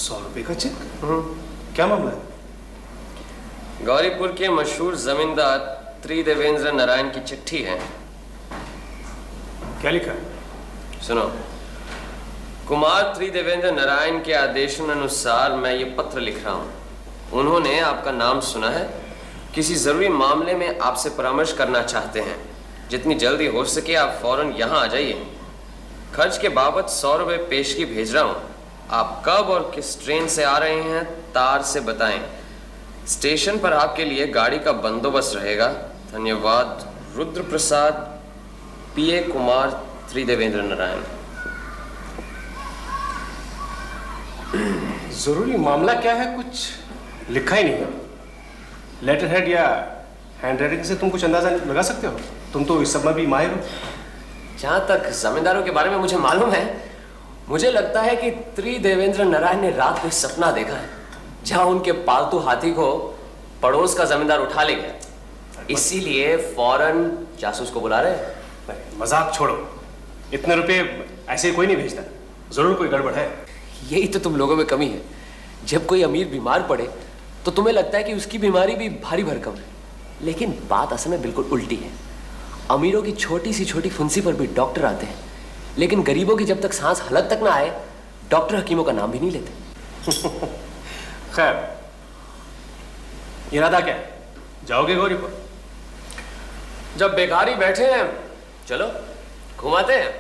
100 रुपए का चेक? क्या मामला है? गौरीपुर के मशहूर जमींदार त्रिदेवेंद्र नारायण की चिट्ठी है। क्या लिखा है? सुनो, कुमार त्रिदेवेंद्र नारायण के आदेशानुसार मैं ये पत्र लिख रहा हूँ। उन्होंने आपका नाम सुना है, किसी जरूरी मामले में आपसे परामर्श करना चाहते हैं। जितनी जल्दी हो सके आप फौरन यहाँ आ जाइए। खर्च के बाबत 100 रुपये पेशगी भेज रहा हूँ। आप कब और किस ट्रेन से आ रहे हैं तार से बताएं। स्टेशन पर आपके लिए गाड़ी का बंदोबस्त रहेगा। धन्यवाद। रुद्र प्रसाद, पीए कुमार त्रिदेवेंद्र नारायण। जरूरी मामला क्या है? कुछ लिखा ही नहीं है। लेटर हेड या हैंड राइटिंग से तुम कुछ अंदाजा लगा सकते हो? तुम तो इस सब में भी माहिर हो। जहां तक जमींदारों के बारे में मुझे मालूम है, मुझे लगता है कि त्रिदेवेंद्र नारायण ने रात को सपना देखा है जहां उनके पालतू हाथी को पड़ोस का जमींदार उठा ले गया। इसीलिए फौरन जासूस को बुला रहे हैं। मजाक छोड़ो, इतने रुपए ऐसे कोई नहीं भेजता। जरूर कोई गड़बड़ है। यही तो तुम लोगों में कमी है। जब कोई अमीर बीमार पड़े तो तुम्हें लगता है कि उसकी बीमारी भी भारी भरकम है, लेकिन बात असल में बिल्कुल उल्टी है। अमीरों की छोटी सी छोटी फुंसी पर भी डॉक्टर आते हैं, लेकिन गरीबों की जब तक सांस हलक तक ना आए, डॉक्टर हकीमों का नाम भी नहीं लेते। खैर, इरादा क्या है? जाओगे गौरीपुर? जब बेकार ही बैठे हैं, चलो घुमाते हैं।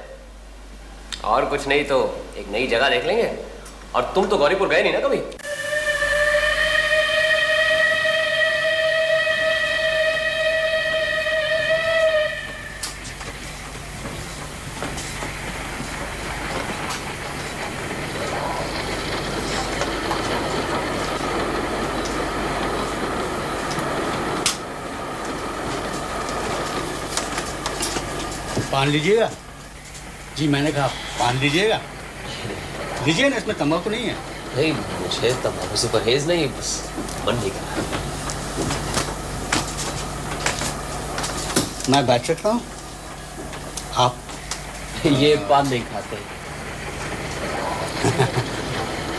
और कुछ नहीं तो एक नई जगह देख लेंगे। और तुम तो गौरीपुर गए नहीं ना कभी। पान लीजिएगा? जी मैंने कहा पान लीजिएगा। लीजिए ना, इसमें तंबाकू नहीं है। नहीं, मुझे तंबाकू से परहेज नहीं, बस मन नहीं कर रहा। मैं बैठ सकता हूँ? आप ये पान नहीं खाते।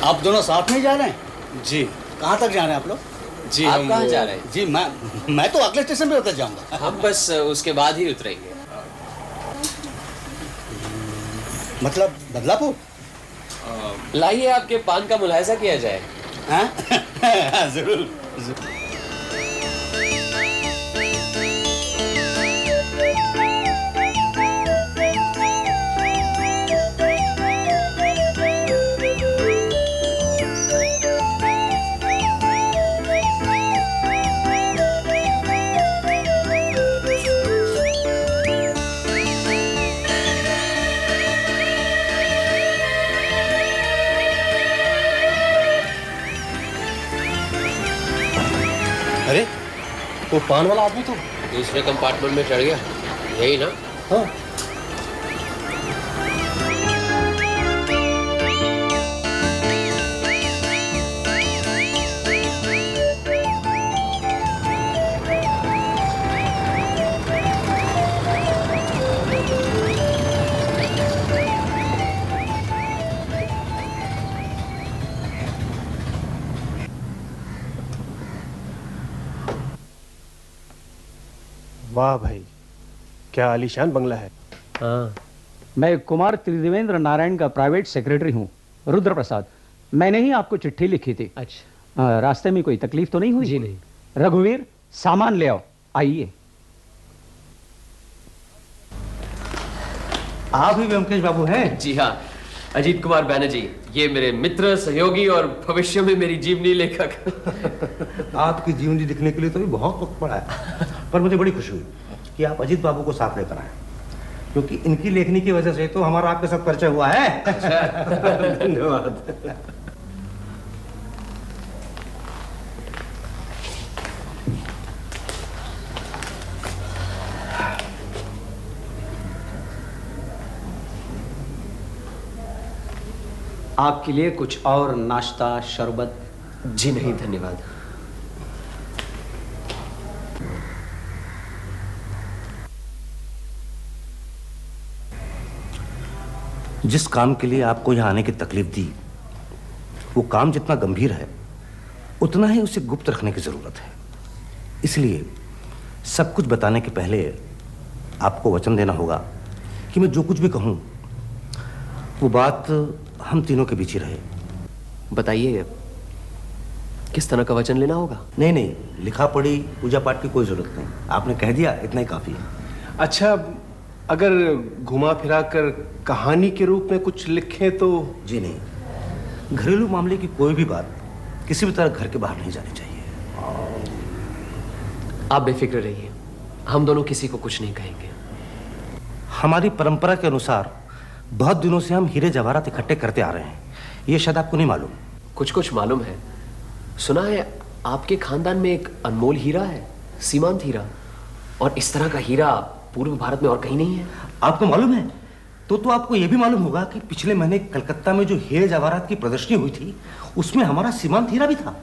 आप दोनों साथ में जा रहे हैं? जी। कहाँ तक जा रहे हैं आप लोग? जी, आप हम कहाँ जा रहे हैं? जी मैं तो अगले स्टेशन पे उतर जाऊंगा। हम बस उसके बाद ही उतरेंगे। मतलब बदलापुर? लाइए आपके पान का मुलाहिजा किया जाए। हाँ? जरूर। अरे, वो पान वाला आदमी तो दूसरे कंपार्टमेंट में चढ़ गया, यही ना? हाँ। वाह भाई, क्या आलीशान बंगला है। हाँ, मैं कुमार त्रिदेवेंद्र नारायण का प्राइवेट सेक्रेटरी हूँ, रुद्र प्रसाद। मैंने ही आपको चिट्ठी लिखी थी। अच्छा। रास्ते में कोई तकलीफ तो नहीं हुई? जी नहीं। रघुवीर, सामान ले आओ। आइए। आप ही व्योमकेश बाबू हैं? जी हाँ, अजीत कुमार बैनर्जी, ये मेरे मित्र, सहयोगी और भविष्य में मेरी जीवनी लेखक। आपकी जीवनी लिखने के लिए तो भी बहुत वक्त पड़ा है, पर मुझे बड़ी खुशी हुई कि आप अजीत बाबू को साथ लेकर आए, क्योंकि इनकी लेखनी की वजह से तो हमारा आपके साथ परिचय हुआ है। धन्यवाद। आपके लिए कुछ और नाश्ता, शरबत? जी नहीं, धन्यवाद। जिस काम के लिए आपको यहाँ आने की तकलीफ दी, वो काम जितना गंभीर है उतना ही उसे गुप्त रखने की जरूरत है। इसलिए सब कुछ बताने के पहले आपको वचन देना होगा कि मैं जो कुछ भी कहूं वो बात हम तीनों के बीच ही रहे। बताइए, किस तरह का वचन लेना होगा? नहीं नहीं, लिखा पढ़ी पूजा पाठ की कोई जरूरत नहीं, आपने कह दिया इतना ही काफी है। अच्छा, अगर घुमा फिरा कर कहानी के रूप में कुछ लिखें तो? जी नहीं, घरेलू मामले की कोई भी बात किसी भी तरह घर के बाहर नहीं जानी चाहिए। आप बेफिक्र रहिए, हम दोनों किसी को कुछ नहीं कहेंगे। हमारी परंपरा के अनुसार बहुत दिनों से हम हीरे जवाहरात इकट्ठे करते आ रहे हैं, ये शायद आपको नहीं मालूम। कुछ कुछ मालूम है। सुना है आपके खानदान में एक अनमोल हीरा है, सीमांत हीरा, और इस तरह का हीरा पूर्व भारत में और कहीं नहीं है। आपको मालूम है? तो आपको यह भी मालूम होगा कि पिछले महीने कलकत्ता में जो हीरे जवाहरात की प्रदर्शनी हुई थी उसमें हमारा सीमांत हीरा भी था।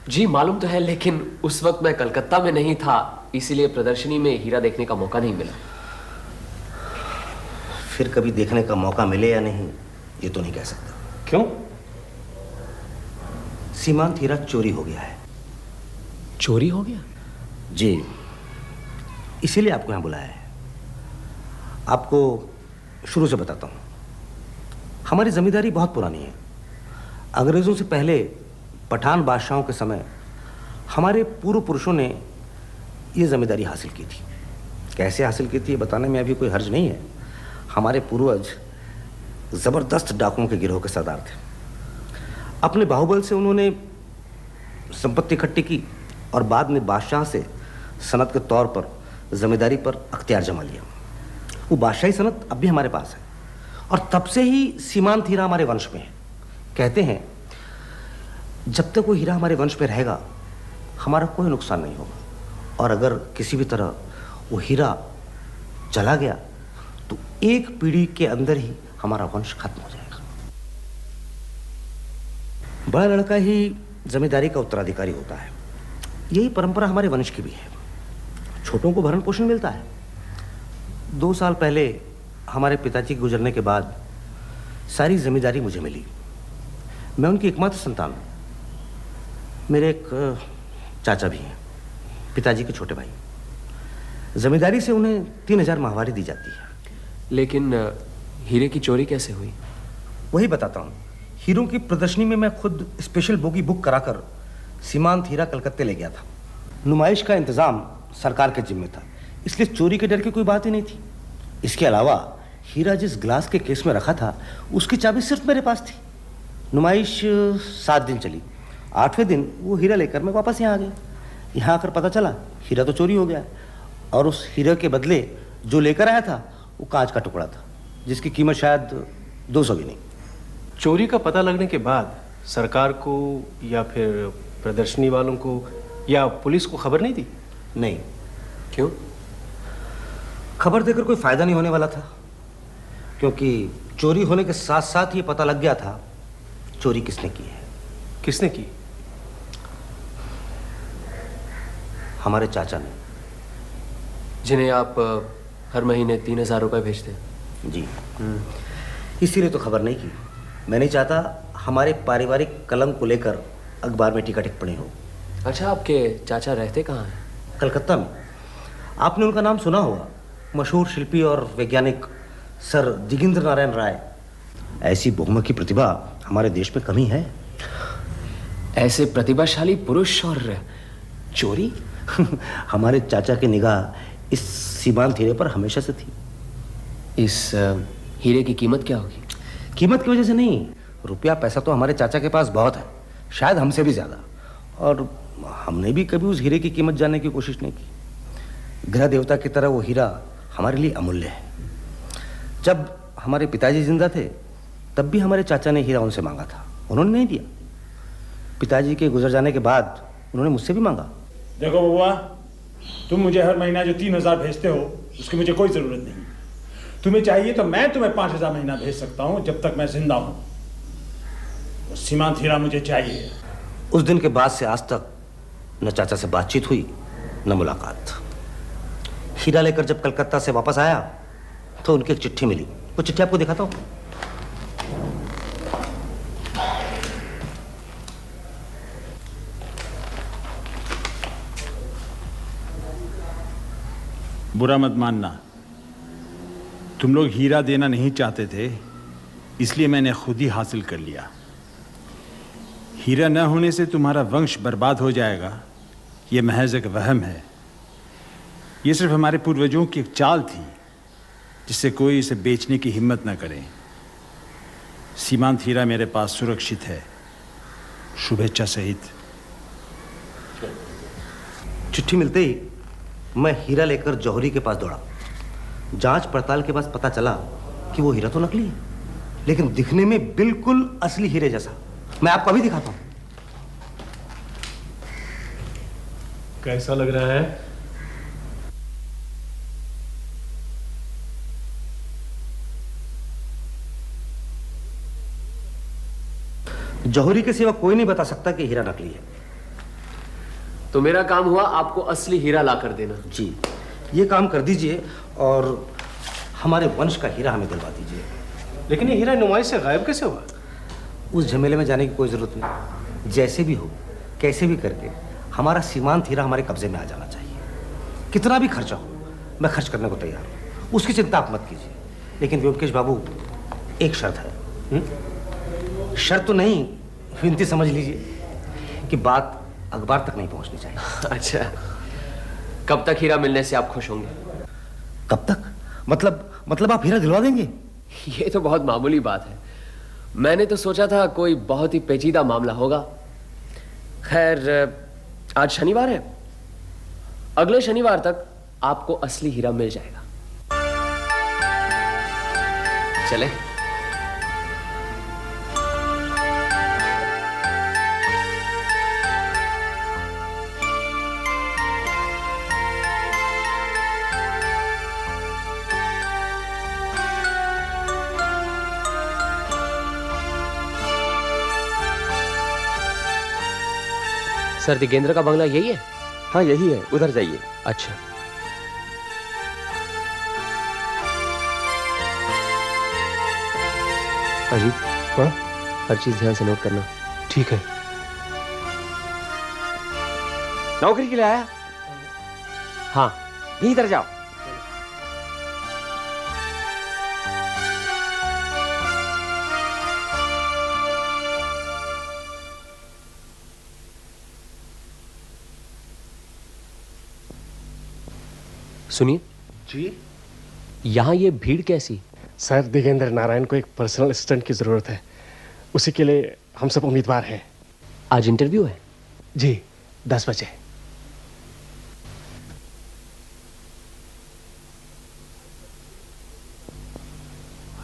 जी मालूम तो है, लेकिन उस वक्त मैं कलकत्ता में नहीं था, इसीलिए प्रदर्शनी में हीरा देखने का मौका नहीं मिला। फिर कभी देखने का मौका मिले या नहीं ये तो नहीं कह सकता। क्यों? सीमांत हीरा चोरी हो गया है। चोरी हो गया? जी, इसीलिए आपको यहां बुलाया है। आपको शुरू से बताता हूं, हमारी जमींदारी बहुत पुरानी है। अंग्रेजों से पहले पठान बादशाहों के समय हमारे पूर्व पुरुषों ने ये जमींदारी हासिल की थी। कैसे हासिल की थी ये बताने में अभी कोई हर्ज नहीं है। हमारे पूर्वज जबरदस्त डाकुओं के गिरोह के सरदार थे। अपने बाहुबल से उन्होंने संपत्ति इकट्ठी की और बाद में बादशाह से सनत के तौर पर जमींदारी पर अख्तियार जमा लिया। वो बादशाही सनत अब भी हमारे पास है और तब से ही सीमांत हीरा हमारे वंश में है। कहते हैं जब तक वो हीरा हमारे वंश में रहेगा हमारा कोई नुकसान नहीं होगा, और अगर किसी भी तरह वो हीरा चला गया तो एक पीढ़ी के अंदर ही हमारा वंश खत्म हो जाएगा। बड़ा लड़का ही जमींदारी का उत्तराधिकारी होता है, यही परंपरा हमारे वंश की भी है। छोटों को भरण पोषण मिलता है। 2 साल पहले हमारे पिताजी के गुजरने के बाद सारी जिम्मेदारी मुझे मिली। मैं उनकी एकमात्र संतान हूँ। मेरे एक चाचा भी हैं, पिताजी के छोटे भाई। जिम्मेदारी से उन्हें 3000 माहवारी दी जाती है। लेकिन हीरे की चोरी कैसे हुई? वही बताता हूँ। हीरों की प्रदर्शनी में मैं खुद स्पेशल बोगी बुक कराकर सीमांत हीरा कलकत्ते ले गया था। नुमाइश का इंतजाम सरकार के जिम्मे था, इसलिए चोरी के डर की कोई बात ही नहीं थी। इसके अलावा हीरा जिस ग्लास के केस में रखा था उसकी चाबी सिर्फ मेरे पास थी। नुमाइश 7 दिन चली। 8वें दिन वो हीरा लेकर मैं वापस यहाँ आ गया। यहाँ आकर पता चला हीरा तो चोरी हो गया, और उस हीरे के बदले जो लेकर आया था वो कांच का टुकड़ा था, जिसकी कीमत शायद 200 भी नहीं। चोरी का पता लगने के बाद सरकार को या फिर प्रदर्शनी वालों को या पुलिस को खबर नहीं दी? नहीं। क्यों? खबर देकर कोई फायदा नहीं होने वाला था, क्योंकि चोरी होने के साथ साथ ये पता लग गया था चोरी किसने की है। किसने की? हमारे चाचा ने। जिन्हें आप हर महीने 3000 रुपए भेजते हैं। जी, इसीलिए तो खबर नहीं की। मैं नहीं चाहता हमारे पारिवारिक कलंक को लेकर अखबार में टीका टिप्पणी हो। अच्छा, आपके चाचा रहते कहाँ हैं? कलकत्ता में। आपने उनका नाम सुना होगा, मशहूर शिल्पी और वैज्ञानिक सर दिगेंद्र नारायण राय। ऐसी बहुमुखी प्रतिभा हमारे देश में कमी है। ऐसे प्रतिभाशाली पुरुष और चोरी? हमारे चाचा की निगाह इस सीमांत हीरे पर हमेशा से थी। इस हीरे की कीमत क्या होगी? कीमत की वजह से नहीं, रुपया पैसा तो हमारे चाचा के पास बहुत है, शायद हमसे भी ज्यादा, और हमने भी कभी उस हीरे की कीमत जानने की कोशिश नहीं की। ग्रह देवता की तरह वो हीरा हमारे लिए अमूल्य है। जब हमारे पिताजी जिंदा थे तब भी हमारे चाचा ने हीरा उनसे मांगा था, उन्होंने नहीं दिया। पिताजी के गुजर जाने के बाद उन्होंने मुझसे भी मांगा। देखो बउआ, तुम मुझे हर महीना जो 3000 भेजते हो उसकी मुझे कोई ज़रूरत नहीं। तुम्हें चाहिए तो मैं तुम्हें 5000 महीना भेज सकता हूँ जब तक मैं जिंदा हूँ। सीमांत हीरा मुझे चाहिए। उस दिन के बाद से आज तक न चाचा से बातचीत हुई न मुलाकात। हीरा लेकर जब कलकत्ता से वापस आया तो उनकी एक चिट्ठी मिली। वो चिट्ठी आपको दिखाता हूँ। बुरा मत मानना, तुम लोग हीरा देना नहीं चाहते थे, इसलिए मैंने खुद ही हासिल कर लिया। हीरा न होने से तुम्हारा वंश बर्बाद हो जाएगा, यह महज एक वहम है। ये सिर्फ हमारे पूर्वजों की एक चाल थी, जिससे कोई इसे बेचने की हिम्मत न करे। सीमांत हीरा मेरे पास सुरक्षित है, शुभेच्छा सहित। चिट्ठी मिलते ही मैं हीरा लेकर जौहरी के पास दौड़ा। जांच पड़ताल के बाद पता चला कि वो हीरा तो नकली है, लेकिन दिखने में बिल्कुल असली हीरे जैसा। मैं आपको अभी दिखाता हूं। कैसा लग रहा है? जौहरी के सिवा कोई नहीं बता सकता कि हीरा नकली है। तो मेरा काम हुआ आपको असली हीरा ला कर देना। जी, ये काम कर दीजिए और हमारे वंश का हीरा हमें दिलवा दीजिए। लेकिन ये हीरा नुमाइश से गायब कैसे हुआ? उस झमेले में जाने की कोई जरूरत नहीं। जैसे भी हो, कैसे भी करके हमारा सीमांत हीरा हमारे कब्जे में आ जाना चाहिए। कितना भी खर्चा हो, मैं खर्च करने को तैयार हूँ, उसकी चिंता आप मत कीजिए। लेकिन व्योमकेश बाबू, एक शर्त है। शर्त तो नहीं, विनती समझ लीजिए कि बात अखबार तक नहीं पहुंचनी चाहिए। अच्छा, कब तक हीरा मिलने से आप खुश होंगे? कब तक? मतलब आप हीरा दिलवा देंगे? ये तो बहुत मामूली बात है। मैंने तो सोचा था कोई बहुत ही पेचीदा मामला होगा। खैर, आज शनिवार है, अगले शनिवार तक आपको असली हीरा मिल जाएगा। चले? सर, दिगेंद्र का बंगला यही है? हाँ, यही है, उधर जाइए। अच्छा। अजीत, हाँ? हर चीज ध्यान से नोट करना। ठीक है। नौकरी के लिए आया? हाँ। इधर जाओ। सुनिए जी? यहाँ ये भीड़ कैसी? सर, दिगेंद्र नारायण को एक पर्सनल असिस्टेंट की जरूरत है, उसी के लिए हम सब उम्मीदवार हैं। आज इंटरव्यू है? जी, 10 बजे।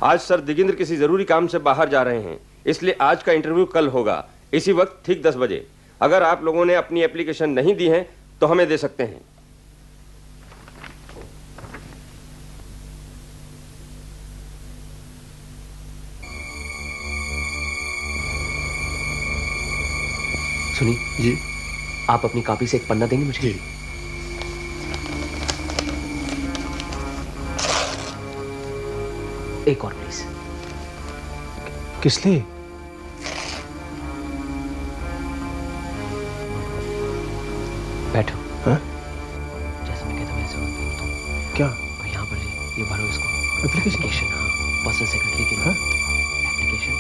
आज सर दिगेंद्र किसी जरूरी काम से बाहर जा रहे हैं, इसलिए आज का इंटरव्यू कल होगा, इसी वक्त ठीक 10 बजे। अगर आप लोगों ने अपनी एप्लीकेशन नहीं दी है तो हमें दे सकते हैं। सुनिए जी, आप अपनी कॉपी से एक पन्ना देंगे मुझे? जी। एक और प्लीज। किस लिए? बैठो। हाँ? जैसे मैं कहता हूँ वैसे हो। क्या? और यहाँ पर ये भरो इसको। एप्लीकेशन? हाँ, पर्सनल सेक्रेटरी के लिए। एप्लीकेशन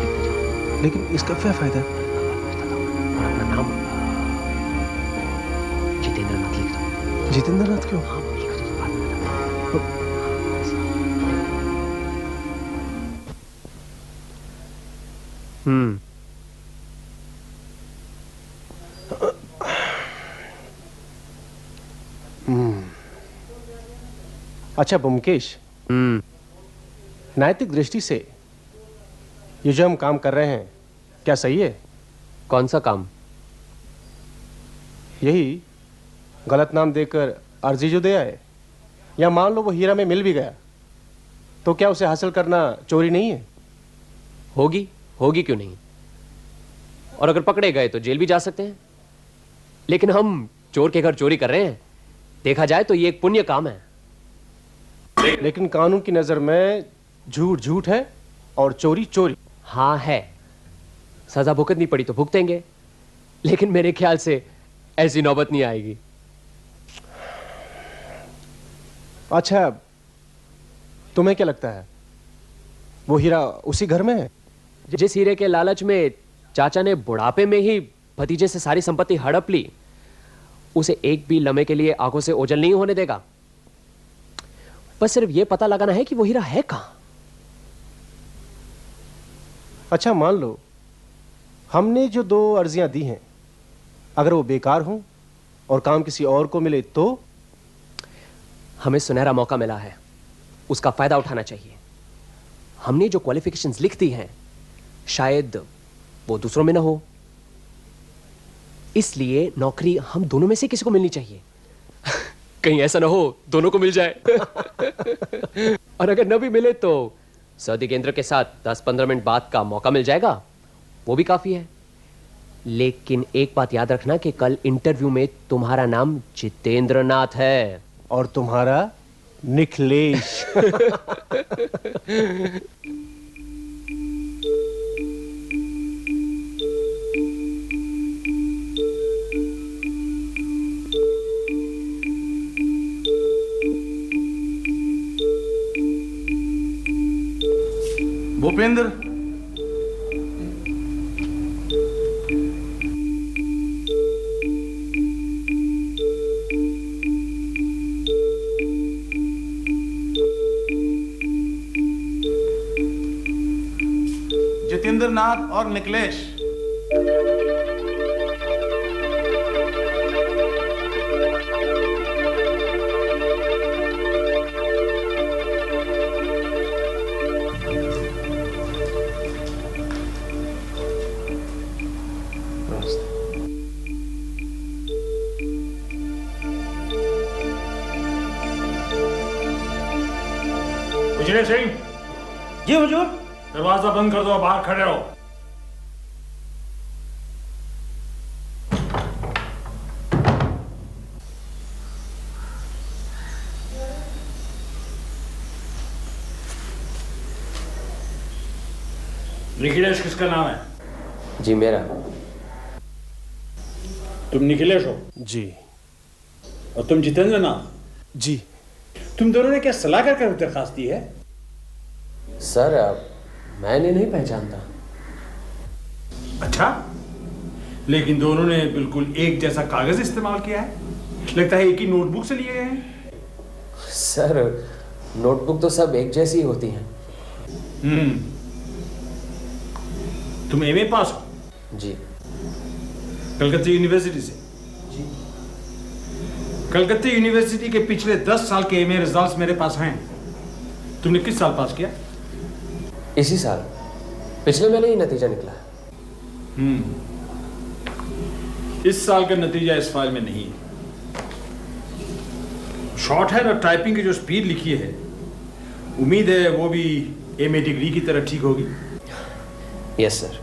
लिखते जाओ। लेकिन इसका क्या फायदा? और अपना नाम जितेंद्र नाथ लिख दो। जितेंद्र नाथ क्यों? हाँ, लिख दो तो बाद में बताऊँ। अच्छा ब्योमकेश, नैतिक दृष्टि से ये जो हम काम कर रहे हैं, क्या सही है? कौन सा काम? यही गलत नाम देकर अर्जी जो दे आए, या मान लो वो हीरा में मिल भी गया, तो क्या उसे हासिल करना चोरी नहीं है? होगी क्यों नहीं? और अगर पकड़े गए तो जेल भी जा सकते हैं। लेकिन हम चोर के घर चोरी कर रहे हैं, देखा जाए तो ये एक पुण्य काम है। लेकिन कानून की नजर में झूठ झूठ है और चोरी चोरी। हाँ है, सजा भुगतनी पड़ी तो भुगतेंगे, लेकिन मेरे ख्याल से ऐसी नौबत नहीं आएगी। अच्छा, तुम्हें क्या लगता है वो हीरा उसी घर में है? जिस हीरे के लालच में चाचा ने बुढ़ापे में ही भतीजे से सारी संपत्ति हड़प ली, उसे एक भी लम्हे के लिए आंखों से ओझल नहीं होने देगा। बस सिर्फ यह पता लगाना है कि वो हीरा है कहां। अच्छा, मान लो हमने जो 2 अर्जियां दी हैं, अगर वो बेकार हों और काम किसी और को मिले तो? हमें सुनहरा मौका मिला है, उसका फायदा उठाना चाहिए। हमने जो क्वालिफिकेशंस लिख दी हैं, शायद वो दूसरों में ना हो, इसलिए नौकरी हम दोनों में से किसी को मिलनी चाहिए। कहीं ऐसा ना हो दोनों को मिल जाए। और अगर न भी मिले तो सर दिगेंद्र के साथ 10-15 मिनट बाद का मौका मिल जाएगा, वो भी काफी है। लेकिन एक बात याद रखना कि कल इंटरव्यू में तुम्हारा नाम जितेंद्र नाथ है और तुम्हारा निखिलेश। भूपेंद्र, जितेंद्र नाथ और निखिलेश। विजय सिंह, जी हुजूर। दरवाजा बंद कर दो, बाहर खड़े रहो। निखिलेश किसका नाम है? जी मेरा। तुम निखिलेश हो जी। और तुम जितेंद्र नाथ? जी। तुम दोनों ने क्या सलाह कर दरखास्त दी है? सर मैंने नहीं पहचानता। अच्छा, लेकिन दोनों ने बिल्कुल एक जैसा कागज इस्तेमाल किया है। लगता है एक ही नोटबुक से लिए गए हैं। सर नोटबुक तो सब एक जैसी होती हैं। तुम एमए पास हो? जी। कलकत्ता यूनिवर्सिटी से? जी। कलकत्ता यूनिवर्सिटी के पिछले 10 साल के एमए रिजल्ट्स मेरे पास हैं। तुमने किस साल पास किया? इसी साल, पिछले महीने ही नतीजा निकला है। इस साल का नतीजा इस फाइल में नहीं है। शॉर्ट हैंड और टाइपिंग की जो स्पीड लिखी है, उम्मीद है वो भी एमए डिग्री की तरह ठीक होगी। Yes sir.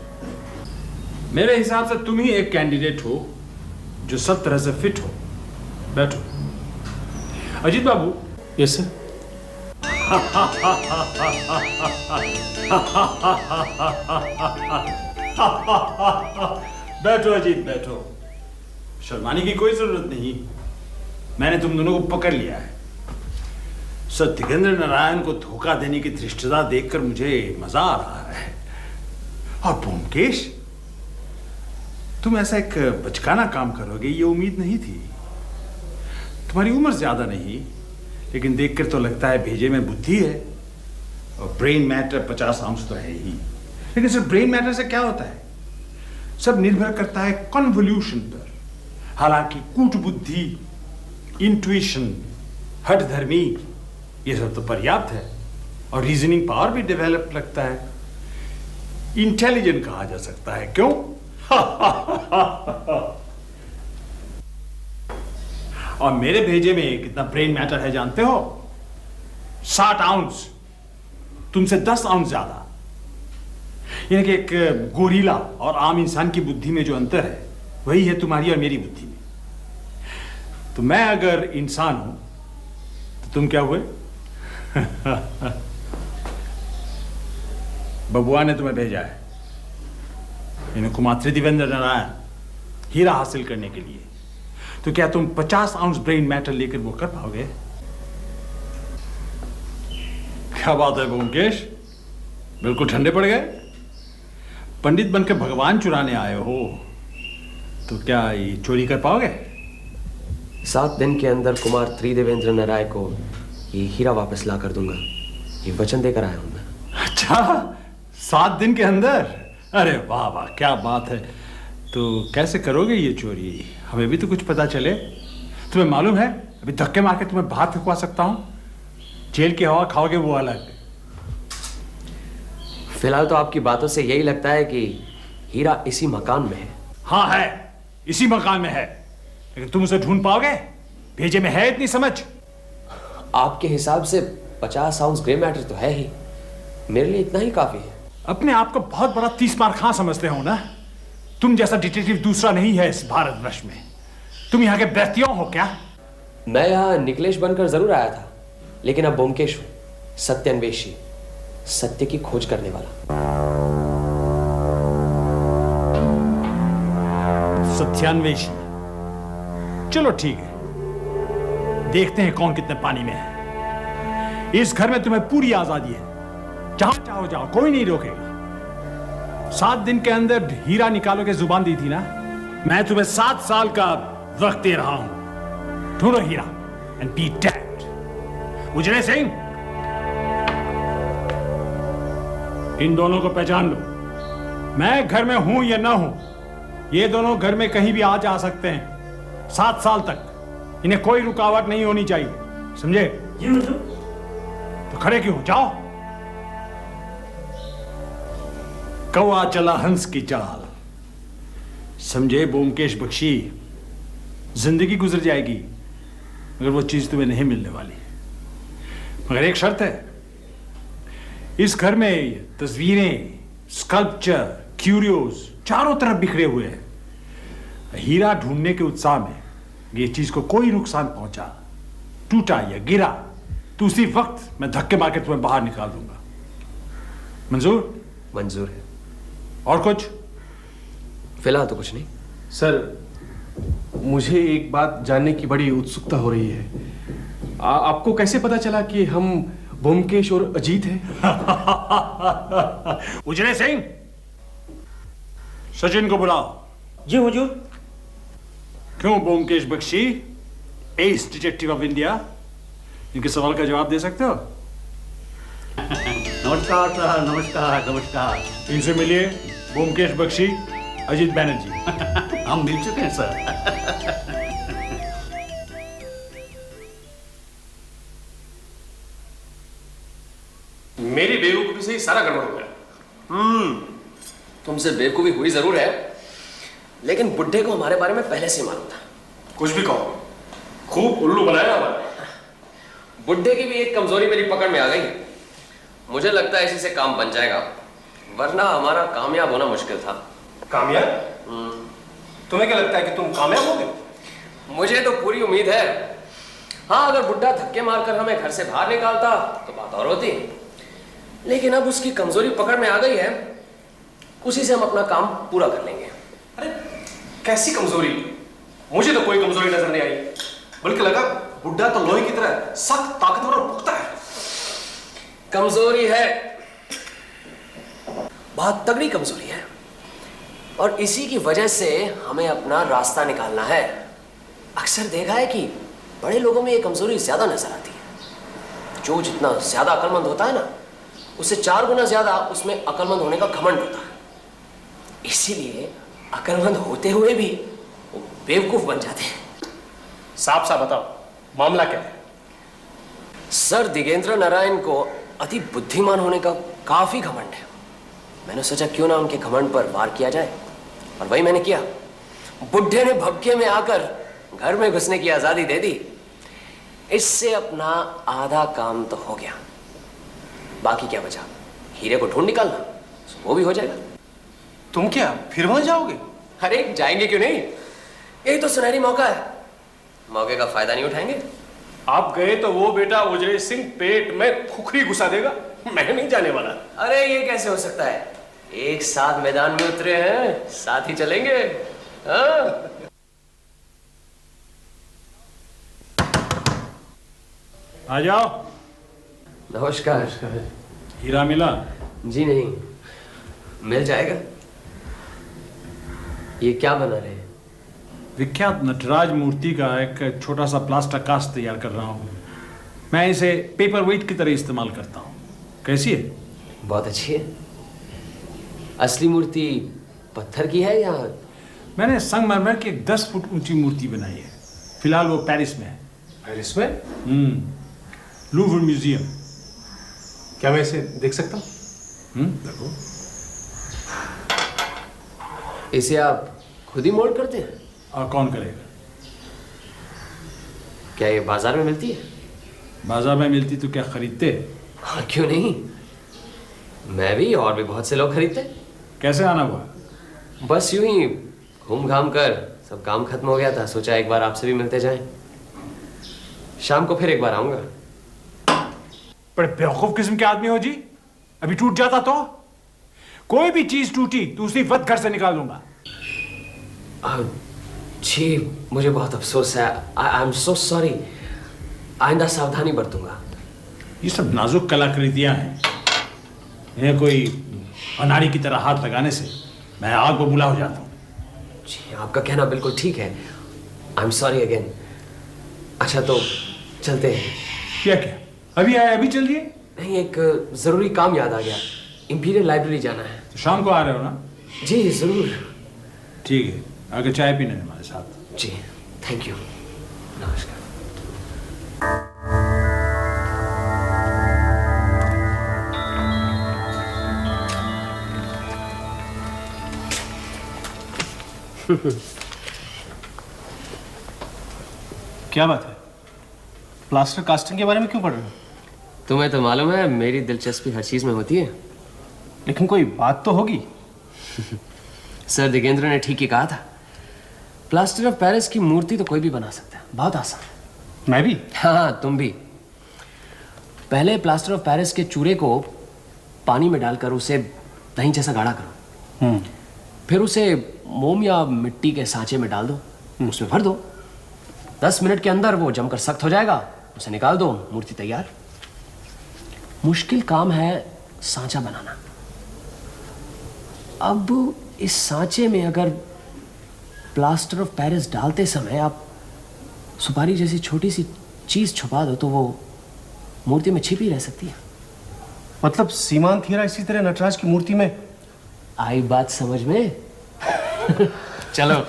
मेरे हिसाब से तुम ही एक कैंडिडेट हो जो सब तरह से फिट हो। बैठो। अजीत बाबू। Yes sir. बैठो अजीत, बैठो। शर्माने की कोई जरूरत नहीं। मैंने तुम दोनों को पकड़ लिया है। सत्येंद्र नारायण को धोखा देने की धृष्टता देखकर मुझे मजा आ रहा है। और ब्योमकेश, तुम ऐसा एक बचकाना काम करोगे ये उम्मीद नहीं थी। तुम्हारी उम्र ज्यादा नहीं, लेकिन देखकर तो लगता है भेजे में बुद्धि है। और ब्रेन मैटर 50 आउंस तो है ही। लेकिन सिर्फ ब्रेन मैटर से क्या होता है? सब निर्भर करता है कन्वोल्यूशन पर। हालांकि कूट बुद्धि, इंट्यूशन, हठधर्मी, ये सब तो पर्याप्त है। और रीजनिंग पावर भी डेवलप लगता है। इंटेलिजेंट कहा जा सकता है, क्यों? और मेरे भेजे में कितना ब्रेन मैटर है जानते हो? 60 आउंस, तुमसे 10 आउंस ज्यादा। यानी कि एक गोरिल्ला और आम इंसान की बुद्धि में जो अंतर है, वही है तुम्हारी और मेरी बुद्धि में। तो मैं अगर इंसान हूं तो तुम क्या हुए? बबुआ ने तुम्हें भेजा है, यानी कुमार देवेंद्र नारायण, हीरा हासिल करने के लिए। तो क्या तुम 50 आउंस ब्रेन मैटर लेकर वो कर पाओगे? क्या बात है ब्योमकेश, बिल्कुल ठंडे पड़ गए। पंडित बनकर भगवान चुराने आए हो, तो क्या ये चोरी कर पाओगे? 7 दिन के अंदर कुमार त्रिदेवेंद्र नारायण को ये हीरा वापस ला कर दूंगा, ये वचन देकर आया हूं मैं। अच्छा, 7 दिन के अंदर? अरे वाह वाह, क्या बात है। तो कैसे करोगे ये चोरी? हमें भी तो कुछ पता चले। तुम्हें मालूम है, अभी धक्के मार के तुम्हें बाहर फेंकवा सकता हूं। जेल की हवा खाओगे वो अलग। फिलहाल तो आपकी बातों से यही लगता है कि हीरा इसी मकान में है। हाँ है, इसी मकान में है, लेकिन तुम उसे ढूंढ पाओगे? भेजे में है इतनी समझ? आपके हिसाब से 50 आउंस ग्रे मैटर तो है ही, मेरे लिए इतना ही काफी है। अपने आप को बहुत बड़ा 30 मार खां समझते हो ना? तुम जैसा डिटेक्टिव दूसरा नहीं है इस भारतवर्ष में। तुम यहाँ के बैत्यों हो क्या? मैं यहाँ निकलेश बनकर जरूर आया था, लेकिन अब ब्योमकेश हूं, सत्यान्वेषी, सत्य की खोज करने वाला। सत्यान्वेषी, चलो ठीक है, देखते हैं कौन कितने पानी में है। इस घर में तुम्हें पूरी आजादी है, जहां चाहो जाओ, कोई नहीं रोकेगा। 7 दिन के अंदर हीरा निकालो के जुबान दी थी ना, मैं तुम्हें 7 साल का वक्त दे रहा हूं। ढूंढो हीरा एंड बी डेड। उजले सिंह, इन दोनों को पहचान लो। मैं घर में हूं या ना हूं, ये दोनों घर में कहीं भी आ जा सकते हैं। 7 साल तक इन्हें कोई रुकावट नहीं होनी चाहिए, समझे? तो खड़े क्यों? जाओ। कौआ चला हंस की चाल, समझे ब्योमकेश बख्शी? जिंदगी गुजर जाएगी मगर वो चीज तुम्हें नहीं मिलने वाली। मगर एक शर्त है, इस घर में तस्वीरें, स्कल्पचर, क्यूरियोस चारों तरफ बिखरे हुए हैं। हीरा ढूंढने के उत्साह में ये चीज को कोई नुकसान पहुंचा, टूटा या गिरा, तो उसी वक्त मैं धक्के मार के तुम्हें बाहर निकाल दूंगा। मंजूर? मंजूर है। और कुछ? फिलहाल तो कुछ नहीं। सर, मुझे एक बात जानने की बड़ी उत्सुकता हो रही है। आपको कैसे पता चला कि हम ब्योमकेश और अजीत हैं? उजले सिंह, सचिन को बुलाओ। जी हुजूर। क्यों Byomkesh Bakshi, as detective of India, इनके सवाल का जवाब दे सकते हो? नमस्कार सर, नमस्कार नमस्कार। इनसे मिलिए, ब्योमकेश बख्शी, अजीत बैनर्जी। हम मिल चुके हैं सर। मेरी बेवकूफी से ही सारा गड़बड़ हो गया। तुमसे बेवकूफी हुई जरूर है, लेकिन बुड्ढे को हमारे बारे में पहले से मालूम था। कुछ भी कहो, खूब उल्लू बनाया हमारे। बुड्ढे की भी एक कमजोरी मेरी पकड़ में आ गई है। मुझे लगता है इसी से काम बन जाएगा, वरना हमारा कामयाब होना मुश्किल था। कामयाब? तुम्हें क्या लगता है कि तुम कामयाब होगे? मुझे तो पूरी उम्मीद है। हाँ, अगर बुड्ढा धक्के मारकर हमें घर से बाहर निकालता तो बात और होती, लेकिन अब उसकी कमजोरी पकड़ में आ गई है, उसी से हम अपना काम पूरा कर लेंगे। अरे कैसी कमजोरी? मुझे तो कोई कमजोरी नजर नहीं आई, बल्कि लगा बुड्ढा तो लोहे की तरह सख्त, ताकतवर और पुख्ता है। कमजोरी है, बहुत तगड़ी कमजोरी है, और इसी की वजह से हमें अपना रास्ता निकालना है। अक्सर देखा है कि बड़े लोगों में ये कमजोरी ज्यादा नजर आती है। जो जितना ज्यादा अक्लमंद होता है ना, उससे 4 गुना ज्यादा उसमें अक्लमंद होने का घमंड होता है। इसीलिए अक्लमंद होते हुए भी वो बेवकूफ बन जाते हैं। साफ साफ बताओ, मामला क्या है? सर दिगेंद्र नारायण को अति बुद्धिमान होने का काफी घमंड है। मैंने सोचा क्यों ना उनके घमंड पर वार किया जाए, और वही मैंने किया। बुड्ढे ने भपके में आकर घर में घुसने की आजादी दे दी। इससे अपना आधा काम तो हो गया, बाकी क्या बचा? हीरे को ढूंढ निकालना, वो भी हो जाएगा। तुम क्या फिर वहां जाओगे? अरे जाएंगे क्यों नहीं, यही तो सुनहरी मौका है, मौके का फायदा नहीं उठाएंगे? आप गए तो वो बेटा उजले सिंह पेट में खुखरी घुसा देगा, मैं नहीं जाने वाला। अरे ये कैसे हो सकता है? एक साथ मैदान में उतरे हैं, साथ ही चलेंगे। हाँ? आ जाओ। नमस्कार। हीरा मिला? जी नहीं, मिल जाएगा। ये क्या बना रहे हैं? विख्यात नटराज मूर्ति का एक छोटा सा प्लास्टर कास्ट तैयार कर रहा हूँ। मैं इसे पेपर वेट की तरह इस्तेमाल करता हूँ। कैसी है? बहुत अच्छी है। असली मूर्ति पत्थर की है या? मैंने संगमरमर की एक 10 फुट ऊंची मूर्ति बनाई है। फिलहाल वो पेरिस में है। पेरिस में? Louvre museum. क्या मैं इसे देख सकता हूँ? देखो। इसे आप खुद ही मोल्ड करते हैं? और कौन करेगा? क्या ये बाजार में मिलती है? बाजार में मिलती तो क्या खरीदते? हाँ, क्यों नहीं, मैं भी और भी बहुत से लोग खरीदते। कैसे आना हुआ? बस यूं ही घूम घाम कर सब काम खत्म हो गया था, सोचा एक बार आपसे भी मिलते जाएं। शाम को फिर एक बार आऊंगा। बड़े बेवकूफ किस्म के आदमी हो जी। अभी टूट जाता तो? कोई भी चीज टूटी तो उसी वक्त घर से निकाल दूंगा। जी मुझे बहुत अफसोस है। I am so sorry. आइंदा सावधानी बरतूंगा। ये सब नाजुक कलाकृतियां हैं, इन्हें कोई अनाड़ी की तरह हाथ लगाने से मैं आग बबूला हो जाता हूँ। जी आपका कहना बिल्कुल ठीक है। I am sorry again. अच्छा तो चलते हैं। क्या क्या अभी आए अभी चल दिए? नहीं, एक जरूरी काम याद आ गया। इंपीरियल लाइब्रेरी जाना है। तो शाम को आ रहे हो ना? जी जरूर। ठीक है, आगे चाय पीने हमारे साथ। जी थैंक यू। नमस्कार। क्या बात है? प्लास्टर कास्टिंग के बारे में क्यों पढ़ रहे हो? तुम्हें तो मालूम है मेरी दिलचस्पी हर चीज में होती है। लेकिन कोई बात तो होगी। सर दिगेंद्र ने ठीक ही कहा था। प्लास्टर ऑफ पेरिस की मूर्ति तो कोई भी बना सकता है, बहुत आसान है। मैं भी? हाँ तुम भी। पहले प्लास्टर ऑफ पेरिस के चूरे को पानी में डालकर उसे दही जैसा गाढ़ा करो। फिर उसे मोम या मिट्टी के सांचे में डाल दो, उसमें भर दो। 10 मिनट के अंदर वो जमकर सख्त हो जाएगा, उसे निकाल दो, मूर्ति तैयार। मुश्किल काम है सांचा बनाना। अब इस सांचे में अगर प्लास्टर ऑफ पेरिस डालते समय आप सुपारी जैसी छोटी सी चीज छुपा दो तो वो मूर्ति में छिपी रह सकती है। मतलब सीमांत हीरा इसी तरह नटराज की मूर्ति में? आई बात समझ में? चलो।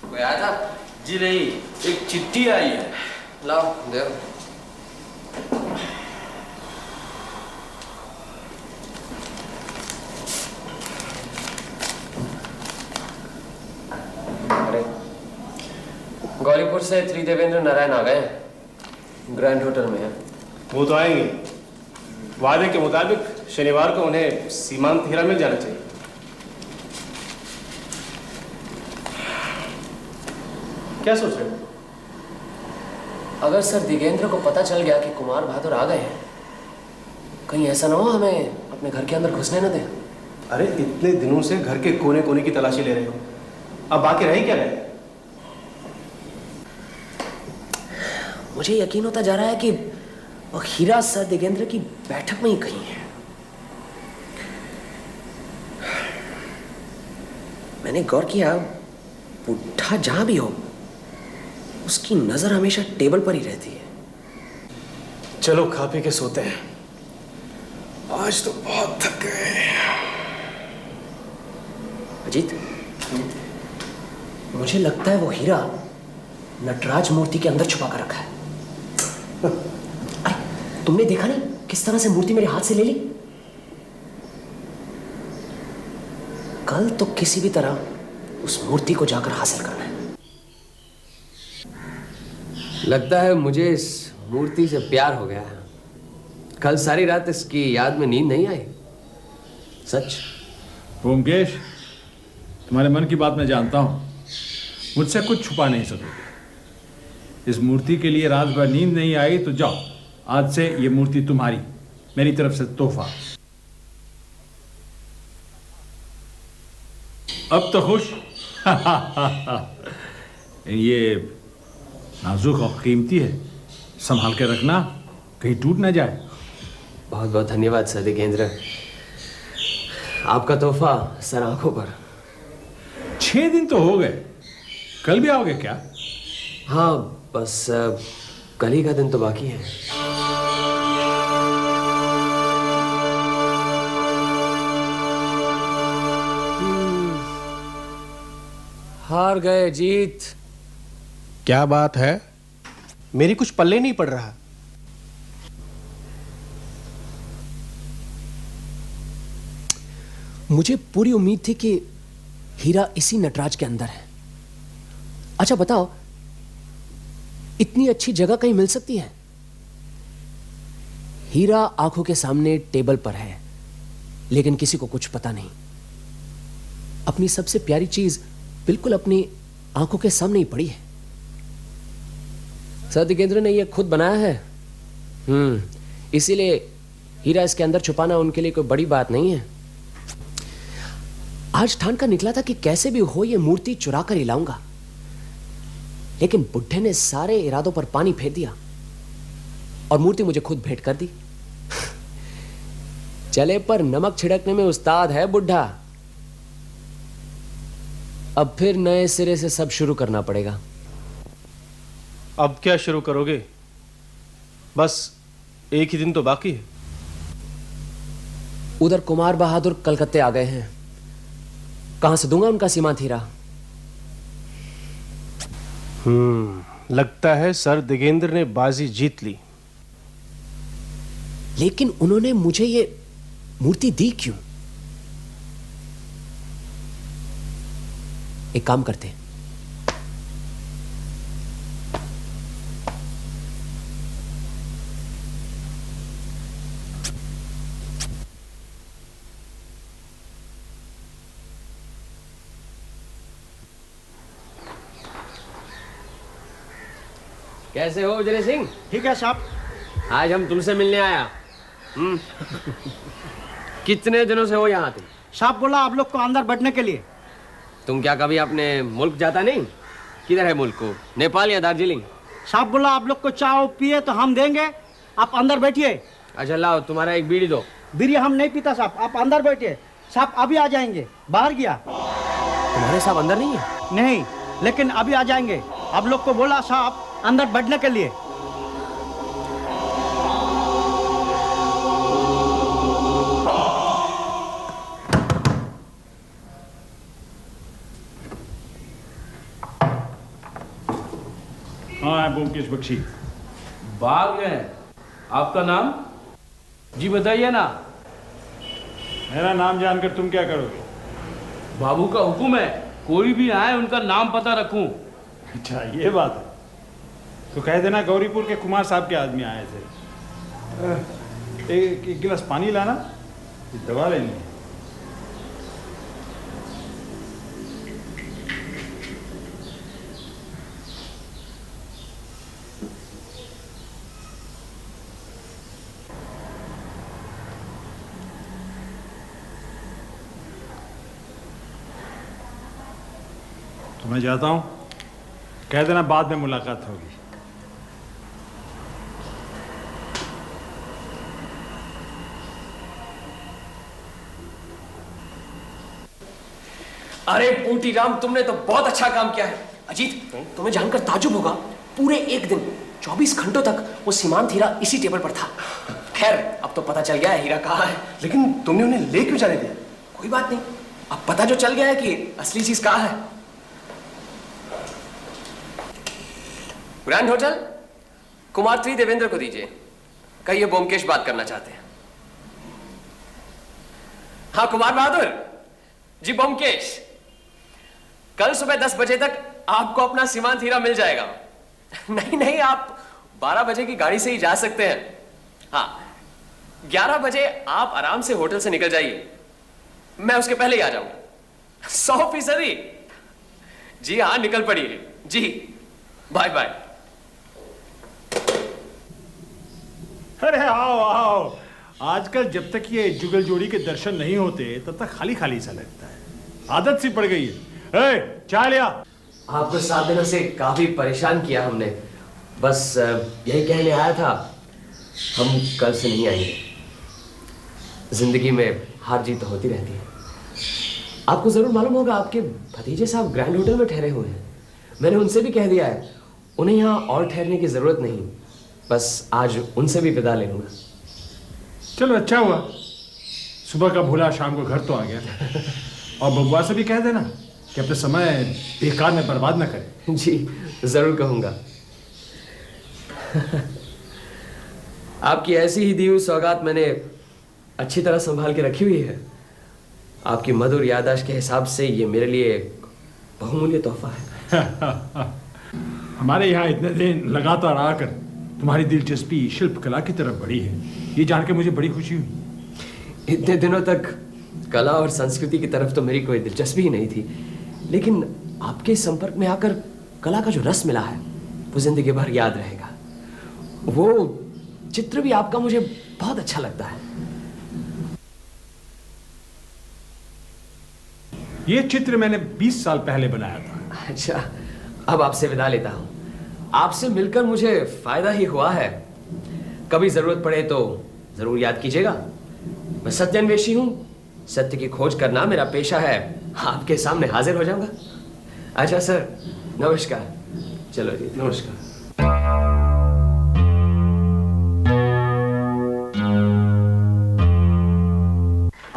कोई आया था? जी नहीं, एक चिट्ठी आई है। लाओ दे। अरे गौरीपुर से त्रिदेवेंद्र नारायण आ गए, ग्रैंड होटल में है। वो तो आएंगे। वादे के मुताबिक शनिवार को उन्हें सीमांत हीरा मिल जाना चाहिए। क्या सोच रहे हो? अगर सर दिगेंद्र को पता चल गया कि कुमार बहादुर आ गए हैं, कहीं ऐसा ना हो हमें अपने घर के अंदर घुसने न दें। अरे इतने दिनों से घर के कोने कोने की तलाशी ले रहे हो, अब बाकी रह ही क्या गए? मुझे यकीन होता जा रहा है कि वो हीरा सर दिगेंद्र की बैठक में ही कहीं है। मैंने गौर किया, बुढ़ा जहां भी हो उसकी नजर हमेशा टेबल पर ही रहती है। चलो खा पी के सोते हैं, आज तो बहुत थक गए। अजीत, मुझे लगता है वो हीरा नटराज मूर्ति के अंदर छुपा कर रखा है। अरे तुमने देखा नहीं किस तरह से मूर्ति मेरे हाथ से ले ली? कल तो किसी भी तरह उस मूर्ति को जाकर हासिल करना है। लगता है मुझे इस मूर्ति से प्यार हो गया है। कल सारी रात इसकी याद में नींद नहीं आई। सच। ओमकेश, तुम्हारे मन की बात मैं जानता हूं, मुझसे कुछ छुपा नहीं सकोगे। इस मूर्ति के लिए रात भर नींद नहीं आई तो जाओ, आज से ये मूर्ति तुम्हारी, मेरी तरफ से तोहफा। अब तो खुश? ये नाजुक और कीमती है, संभाल के रखना, कहीं टूट ना जाए। बहुत बहुत धन्यवाद सर दिगेंद्र, आपका तोहफा सर आंखों पर। 6 दिन तो हो गए, कल भी आओगे क्या? हाँ, बस कल ही का दिन तो बाकी है। हार गए जीत। क्या बात है? मेरी कुछ पल्ले नहीं पड़ रहा। मुझे पूरी उम्मीद थी कि हीरा इसी नटराज के अंदर है। अच्छा बताओ, इतनी अच्छी जगह कहीं मिल सकती है? हीरा आंखों के सामने टेबल पर है, लेकिन किसी को कुछ पता नहीं। अपनी सबसे प्यारी चीज बिल्कुल अपनी आंखों के सामने ही पड़ी है। सर दिगेंद्र ने यह खुद बनाया है। इसीलिए हीरा इसके अंदर छुपाना उनके लिए कोई बड़ी बात नहीं है। आज ठान का निकला था कि कैसे भी हो यह मूर्ति चुरा कर ही लाऊंगा, लेकिन बुढ़े ने सारे इरादों पर पानी फेर दिया और मूर्ति मुझे खुद भेंट कर दी। चले पर नमक छिड़कने में उस्ताद है बुढ़ा। अब फिर नए सिरे से सब शुरू करना पड़ेगा। अब क्या शुरू करोगे? बस एक ही दिन तो बाकी है। उधर कुमार बहादुर कलकत्ते आ गए हैं, कहां से दूंगा उनका सीमांत हीरा? लगता है सर दिगेंद्र ने बाजी जीत ली। लेकिन उन्होंने मुझे ये मूर्ति दी क्यों? एक काम करते, कैसे हो उजरे सिंह? ठीक है साहब। आज हम तुमसे मिलने आया। कितने दिनों से हो यहाँ तुम? साहब बोला आप लोग को अंदर बैठने के लिए। तुम क्या कभी अपने मुल्क जाता नहीं? किधर है मुल्क को, नेपाल या दार्जिलिंग? साहब बोला आप लोग को चाय पिए तो हम देंगे, आप अंदर बैठिए। अच्छा लाओ, तुम्हारा एक बीड़ी दो। बीड़ी हम नहीं पीता साहब, आप अंदर बैठिए। साहब अभी आ जाएंगे, बाहर गया। तुम्हारे साहब अंदर नहीं है? नहीं, लेकिन अभी आ जाएंगे। आप लोग को बोला साहब अंदर बैठने के लिए। हाँ ब्योमकेश बख्शी। भाग गए। आपका नाम? जी बताइए ना। मेरा नाम जानकर तुम क्या करोगे? बाबू का हुक्म है, कोई भी आए उनका नाम पता रखूं। अच्छा ये बात है, तो कह देना गौरीपुर के कुमार साहब के आदमी आए थे। एक गिलास पानी लाना, दवा लेनी है। तो मैं जाता हूँ, कह देना बाद में मुलाकात होगी। अरे बूटी राम, तुमने तो बहुत अच्छा काम किया है। अजीत, तुम्हें जानकर ताजुब होगा, पूरे एक दिन 24 घंटों तक वो सीमांत हीरा इसी टेबल पर था। खैर अब तो पता चल गया है हीरा कहाँ है। लेकिन तुमने उन्हें ले क्यों जाने दिया? कोई बात नहीं, अब पता जो चल गया है कि असली चीज कहाँ है। ग्रैंड होटल, कुमार त्रिदेवेंद्र को दीजिए। कहिए ब्योमकेश बात करना चाहते हैं। हाँ कुमार बहादुर जी, ब्योमकेश, कल सुबह 10 बजे तक आपको अपना सीमांत हीरा मिल जाएगा। नहीं नहीं, आप 12 बजे की गाड़ी से ही जा सकते हैं। हाँ 11 बजे आप आराम से होटल से निकल जाइए, मैं उसके पहले ही आ जाऊंगा। 100%। जी हाँ, निकल पड़िए जी। Bye bye. अरे आओ आओ, आजकल जब तक ये जुगल जोड़ी के दर्शन नहीं होते तब तक खाली खाली सा लगता है, आदत सी पड़ गई है। चाय लिया। आपको 7 दिनों से काफी परेशान किया हमने, बस यही कहने आया था, हम कल से नहीं आएंगे। जिंदगी में हार जीत तो होती रहती है। आपको जरूर मालूम होगा, आपके भतीजे साहब ग्रैंड होटल में ठहरे हुए हैं। मैंने उनसे भी कह दिया है, उन्हें यहाँ और ठहरने की जरूरत नहीं। बस आज उनसे भी विदा ले लूंगा। चलो अच्छा हुआ, सुबह का भूला शाम को घर तो आ गया। और बबुआ से भी कह देना कि अपने समय बेकार में बर्बाद न करे। जी जरूर कहूंगा। आपकी ऐसी ही दी हुई सौगात मैंने अच्छी तरह संभाल के रखी हुई है। आपकी मधुर याददाश्त के हिसाब से ये मेरे लिए एक बहुमूल्य तोहफा है। हमारे यहाँ इतने दिन लगातार आकर तुम्हारी दिलचस्पी शिल्प कला की तरफ बढ़ी है, ये जान के मुझे बड़ी खुशी हुई। इतने दिनों तक कला और संस्कृति की तरफ तो मेरी कोई दिलचस्पी ही नहीं थी, लेकिन आपके संपर्क में आकर कला का जो रस मिला है वो जिंदगी भर याद रहेगा। वो चित्र भी आपका मुझे बहुत अच्छा लगता है। ये चित्र मैंने 20 साल पहले बनाया था। अच्छा, अब आपसे विदा लेता हूं। आपसे मिलकर मुझे फायदा ही हुआ है। कभी जरूरत पड़े तो जरूर याद कीजिएगा। मैं सत्यान्वेषी हूं, सत्य की खोज करना मेरा पेशा है। आपके सामने हाजिर हो जाऊंगा। अच्छा सर, नमस्कार। चलो जी, नमस्कार।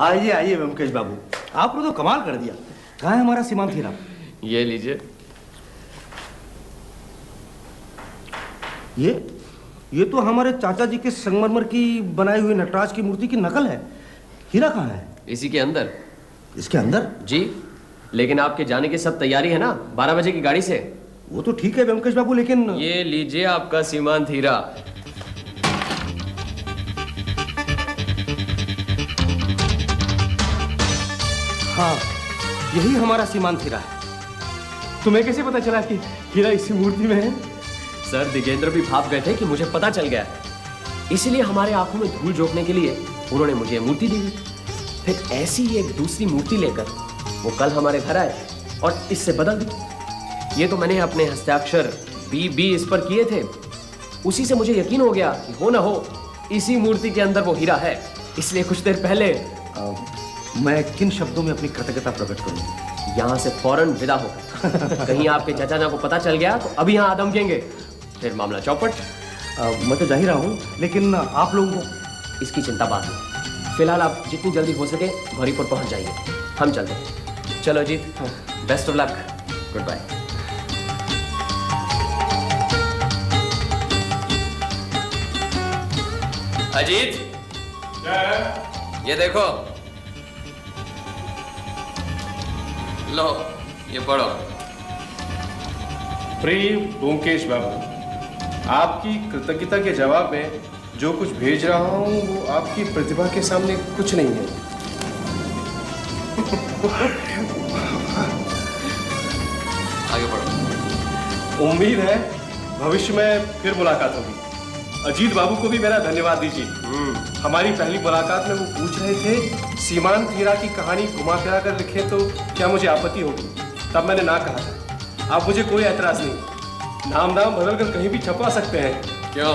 आइए आइए व्योमकेश बाबू, आपने तो कमाल कर दिया। कहाँ है हमारा सीमांत हीरा? ये लीजिए। ये तो हमारे चाचा जी के संगमरमर की बनाई हुई नटराज की मूर्ति की नकल है। हीरा कहाँ है? इसी के अंदर। इसके अंदर? जी, लेकिन आपके जाने की सब तैयारी है ना 12 बजे की गाड़ी से? वो तो ठीक है व्योमकेश बाबू, लेकिन ये लीजिए आपका सीमांत हीरा। हाँ, यही हमारा सीमांत हीरा है। तुम्हें कैसे पता चला कि हीरा इसी मूर्ति में है? सर, दिगेंद्र भी भाप गए थे कि मुझे पता चल गया, इसलिए हमारे आंखों में धूल झोंकने के लिए उन्होंने मुझे मूर्ति दी। फिर ऐसी ही एक दूसरी मूर्ति लेकर वो कल हमारे घर आए और इससे बदल दी। ये तो मैंने अपने हस्ताक्षर बी इस पर किए थे। उसी से मुझे यकीन हो गया कि हो ना हो इसी मूर्ति के अंदर वो हीरा है। इसलिए कुछ देर पहले मैं किन शब्दों में अपनी कृतज्ञता प्रकट करूं? यहाँ से फौरन विदा होकर। कहीं आपके चाचा ना को पता चल गया तो अभी यहाँ आदमकेंगे, फिर मामला चौपट। मैं तो जा ही रहा हूँ, लेकिन आप लोगों को इसकी चिंता बाद में। फिलहाल आप जितनी जल्दी हो सके गौरीपुर पहुंच जाइए। हम चलते हैं। चलो Ajit, best of luck. Goodbye. Ajit, ये देखो, लो ये पढ़ो। प्रिय ब्योमकेश बाबू, आपकी कृतज्ञता के जवाब में जो कुछ भेज रहा हूँ वो आपकी प्रतिभा के सामने कुछ नहीं है। आगे बढ़ो। उम्मीद है भविष्य में फिर मुलाकात होगी। अजीत बाबू को भी मेरा धन्यवाद दीजिए। हमारी पहली मुलाकात में वो पूछ रहे थे सीमांत हीरा की कहानी घुमा फिरा कर लिखे तो क्या मुझे आपत्ति होगी। तब मैंने ना कहा था। अब मुझे कोई ऐतराज नहीं, नाम बदल कर कहीं भी छपवा सकते हैं। क्यों?